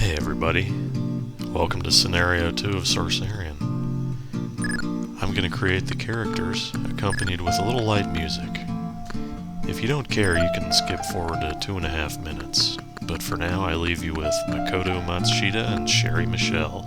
Hey everybody, welcome to Scenario 2 of Sorcerian. I'm going to create the characters, accompanied with a little light music. If you don't care, you can skip forward to 2.5 minutes, but for now I leave you with Makoto Matsushita and Sherry Michelle.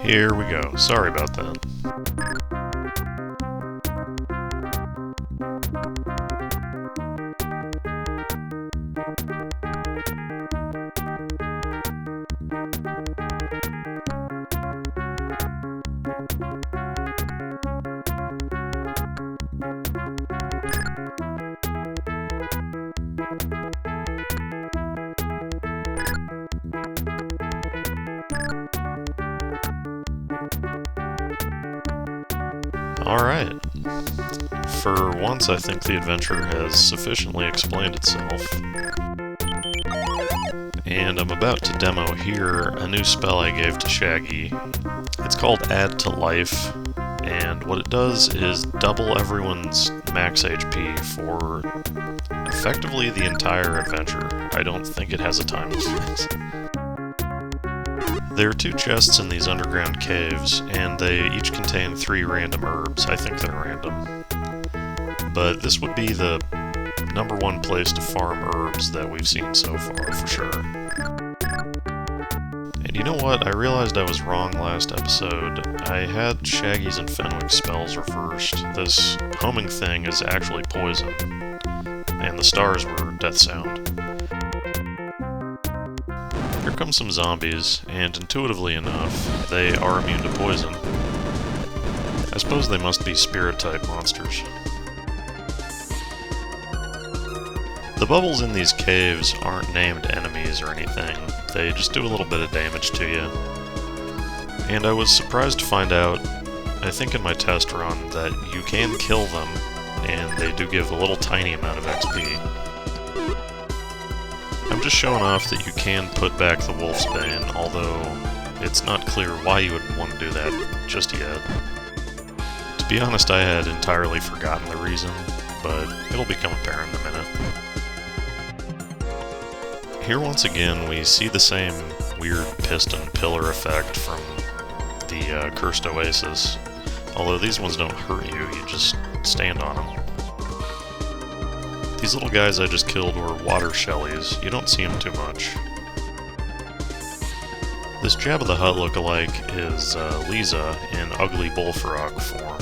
Here we go. Sorry about that. Alright. For once, I think the adventure has sufficiently explained itself. And I'm about to demo here a new spell I gave to Shaggy. It's called Add to Life, and what it does is double everyone's max HP for effectively the entire adventure. I don't think it has a time limit. There are 2 chests in these underground caves, and they each contain 3 random herbs. I think they're random. But this would be the #1 place to farm herbs that we've seen so far, for sure. And you know what? I realized I was wrong last episode. I had Shaggy's and Fenwick's spells reversed. This homing thing is actually poison, and the stars were Death Sound. Here come some zombies, and intuitively enough, they are immune to poison. I suppose they must be spirit-type monsters. The bubbles in these caves aren't named enemies or anything, they just do a little bit of damage to you. And I was surprised to find out, I think in my test run, that you can kill them, and they do give a little tiny amount of XP. I'm just showing off that you can put back the Wolf's Bane, although it's not clear why you would want to do that just yet. To be honest, I had entirely forgotten the reason, but it'll become apparent in a minute. Here once again we see the same weird piston pillar effect from the Cursed Oasis, although these ones don't hurt you, you just stand on them. These little guys I just killed were water shellies. You don't see them too much. This Jabba the Hutt lookalike is Lisa in ugly bullfrog form.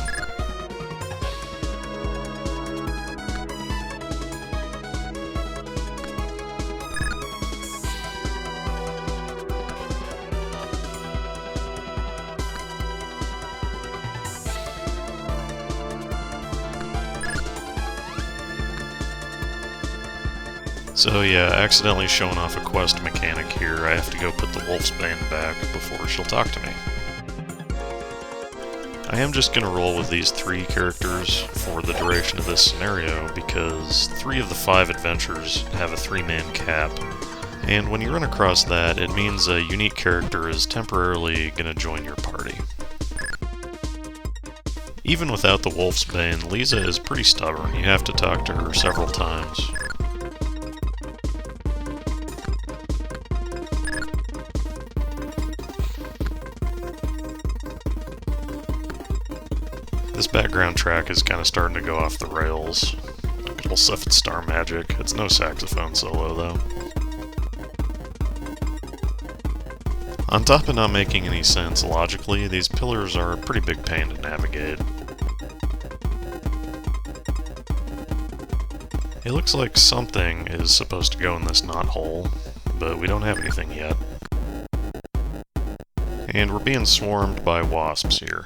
So yeah, accidentally showing off a quest mechanic here. I have to go put the Wolfsbane back before she'll talk to me. I am just gonna roll with these 3 characters for the duration of this scenario because 3 of the 5 adventures have a 3-man cap. And when you run across that, it means a unique character is temporarily gonna join your party. Even without the Wolfsbane, Lisa is pretty stubborn. You have to talk to her several times. This background track is kind of starting to go off the rails. Good old stuff at Star Magic. It's no saxophone solo, though. On top of not making any sense logically, these pillars are a pretty big pain to navigate. It looks like something is supposed to go in this knothole, but we don't have anything yet. And we're being swarmed by wasps here.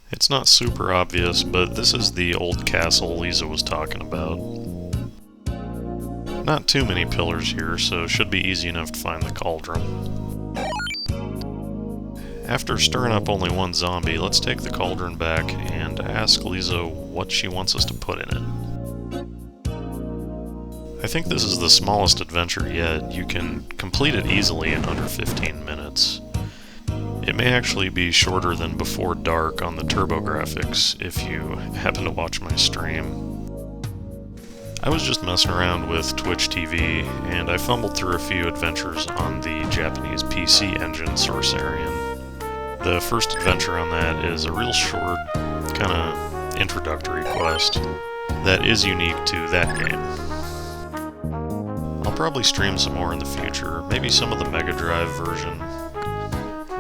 It's not super obvious, but this is the old castle Lisa was talking about. Not too many pillars here, so it should be easy enough to find the cauldron. After stirring up only 1 zombie, let's take the cauldron back and ask Lisa what she wants us to put in it. I think this is the smallest adventure yet. You can complete it easily in under 15 minutes. It may actually be shorter than Before Dark on the TurboGrafx if you happen to watch my stream. I was just messing around with Twitch TV, and I fumbled through a few adventures on the Japanese PC engine Sorcerian. The first adventure on that is a real short, kind of introductory quest that is unique to that game. I'll probably stream some more in the future, maybe some of the Mega Drive version,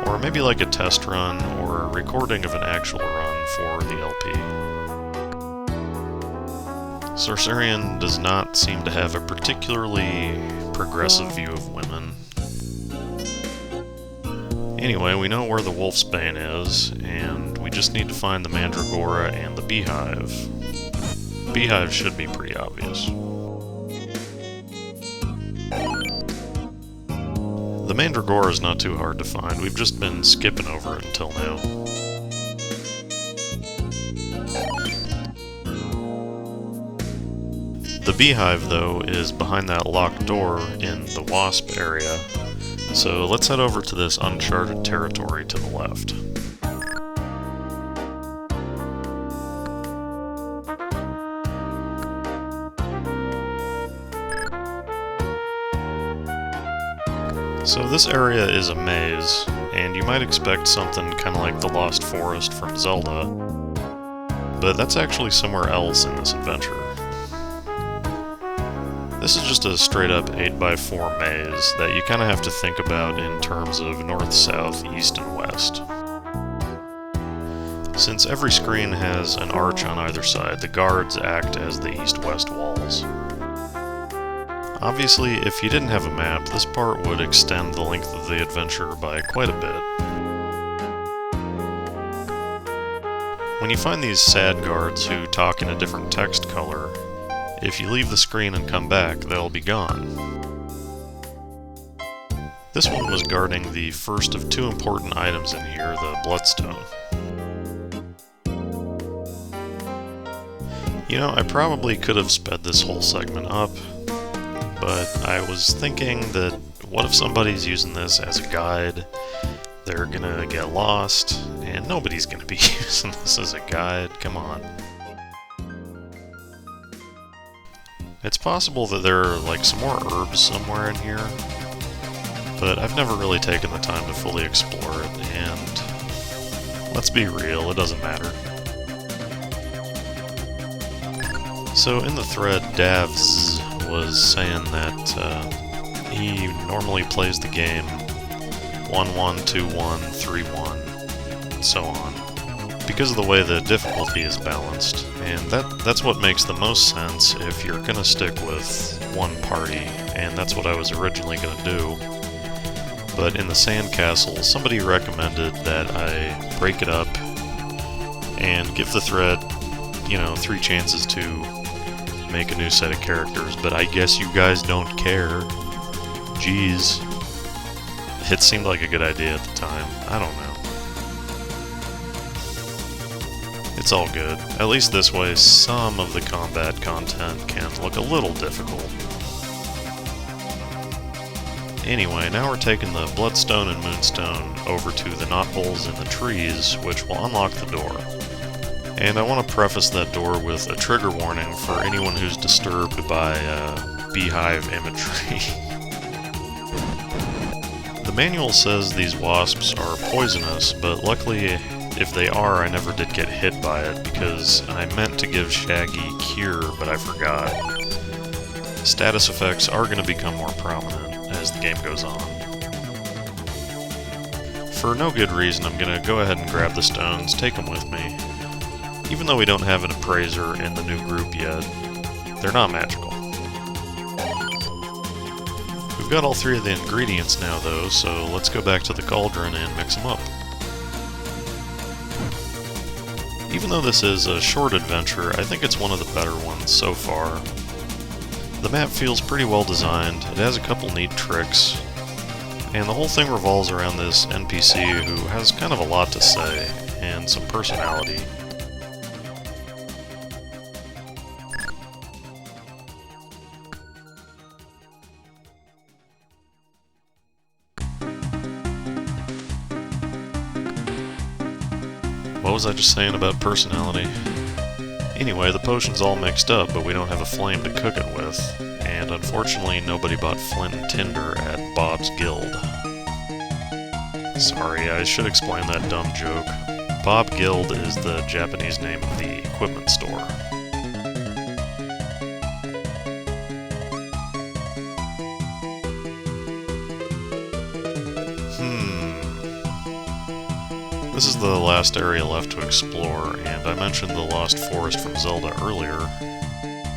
or maybe like a test run or a recording of an actual run for the LP. Sorcerian does not seem to have a particularly progressive view of women. Anyway, we know where the Wolfsbane is, and we just need to find the Mandragora and the Beehive. Beehive should be pretty obvious. The Mandragora is not too hard to find. We've just been skipping over it until now. The Beehive, though, is behind that locked door in the Wasp area. So let's head over to this uncharted territory to the left. So this area is a maze, and you might expect something kind of like the Lost Forest from Zelda, but that's actually somewhere else in this adventure. This is just a straight-up 8x4 maze that you kind of have to think about in terms of north, south, east, and west. Since every screen has an arch on either side, the guards act as the east-west walls. Obviously, if you didn't have a map, this part would extend the length of the adventure by quite a bit. When you find these sad guards who talk in a different text color, if you leave the screen and come back, they'll be gone. This one was guarding the first of 2 important items in here, the Bloodstone. You know, I probably could have sped this whole segment up, but I was thinking that what if somebody's using this as a guide, they're gonna get lost, and nobody's gonna be using this as a guide, come on. It's possible that there are like some more herbs somewhere in here, but I've never really taken the time to fully explore it, and let's be real, it doesn't matter. So in the thread, Davs was saying that he normally plays the game 1-1, 2-1, 3-1, and so on, because of the way the difficulty is balanced, and that's what makes the most sense if you're gonna stick with one party, and that's what I was originally gonna do. But in the Sandcastle, somebody recommended that I break it up and give the thread, 3 chances to make a new set of characters, but I guess you guys don't care. Jeez. It seemed like a good idea at the time. I don't know. It's all good. At least this way, some of the combat content can look a little difficult. Anyway, now we're taking the Bloodstone and Moonstone over to the knotholes in the trees, which will unlock the door. And I want to preface that door with a trigger warning for anyone who's disturbed by beehive imagery. The manual says these wasps are poisonous, but luckily if they are, I never did get hit by it, because I meant to give Shaggy Cure, but I forgot. Status effects are going to become more prominent as the game goes on. For no good reason, I'm going to go ahead and grab the stones, take them with me. Even though we don't have an appraiser in the new group yet, they're not magical. We've got all 3 of the ingredients now though, so let's go back to the cauldron and mix them up. Even though this is a short adventure, I think it's one of the better ones so far. The map feels pretty well designed, it has a couple neat tricks, and the whole thing revolves around this NPC who has kind of a lot to say, and some personality. What was I just saying about personality? Anyway, the potion's all mixed up, but we don't have a flame to cook it with, and unfortunately nobody bought flint and tinder at Bob's Guild. Sorry, I should explain that dumb joke. Bob Guild is the Japanese name of the equipment store. This is the last area left to explore, and I mentioned the Lost Forest from Zelda earlier,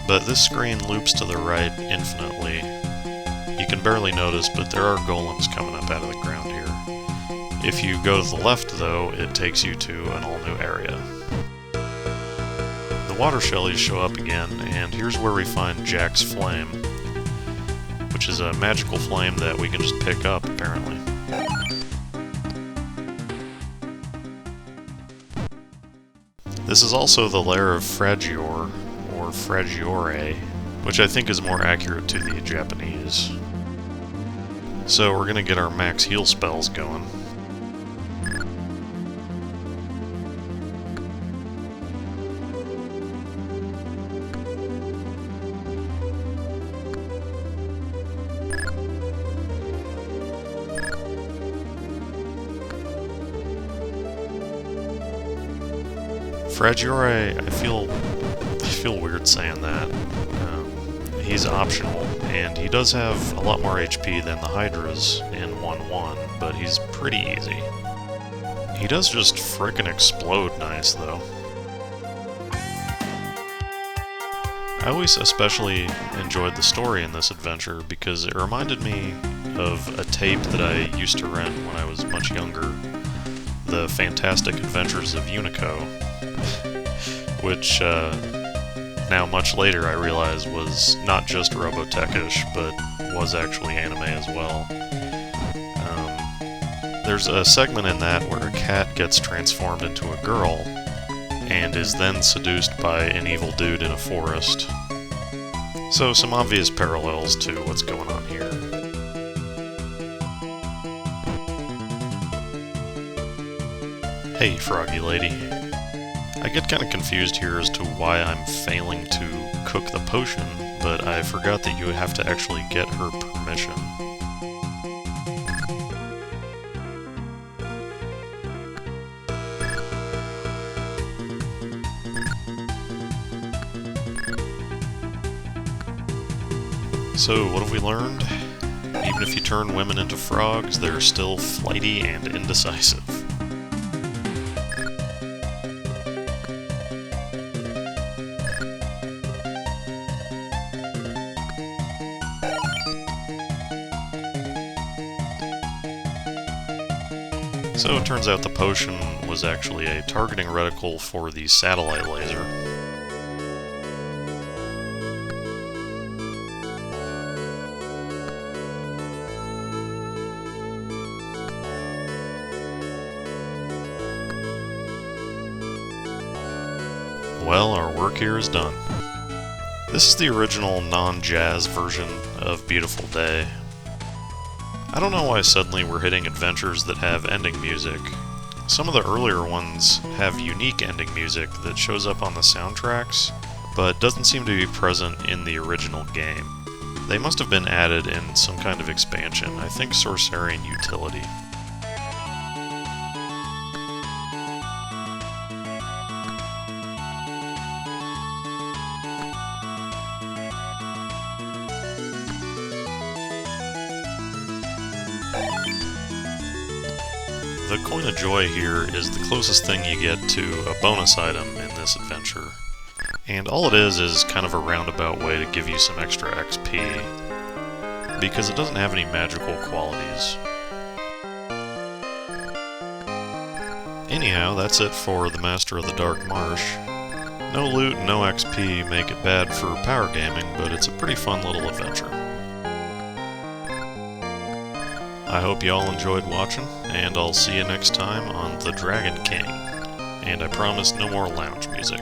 but this screen loops to the right infinitely. You can barely notice, but there are golems coming up out of the ground here. If you go to the left, though, it takes you to an all-new area. The water shellies show up again, and here's where we find Jack's Flame, which is a magical flame that we can just pick up, apparently. This is also the lair of Fragior, or Fragiore, which I think is more accurate to the Japanese. So we're gonna get our max heal spells going. Fragiore, I feel weird saying that. He's optional, and he does have a lot more HP than the Hydras in 1-1, but he's pretty easy. He does just frickin' explode nice, though. I always especially enjoyed the story in this adventure because it reminded me of a tape that I used to rent when I was much younger, The Fantastic Adventures of UNICO, which now much later I realize was not just Robotech-ish, but was actually anime as well. There's a segment in that where a cat gets transformed into a girl, and is then seduced by an evil dude in a forest. So some obvious parallels to what's going on here. Hey, Froggy Lady. I get kinda confused here as to why I'm failing to cook the potion, but I forgot that you have to actually get her permission. So, what have we learned? Even if you turn women into frogs, they're still flighty and indecisive. So it turns out the potion was actually a targeting reticle for the satellite laser. Well, our work here is done. This is the original non-jazz version of Beautiful Day. I don't know why suddenly we're hitting adventures that have ending music. Some of the earlier ones have unique ending music that shows up on the soundtracks, but doesn't seem to be present in the original game. They must have been added in some kind of expansion, I think Sorcerian utility. The Coin of Joy here is the closest thing you get to a bonus item in this adventure. And all it is kind of a roundabout way to give you some extra XP, because it doesn't have any magical qualities. Anyhow, that's it for the Master of the Dark Marsh. No loot and no XP make it bad for power gaming, but it's a pretty fun little adventure. I hope you all enjoyed watching, and I'll see you next time on The Dragon King. And I promise no more lounge music.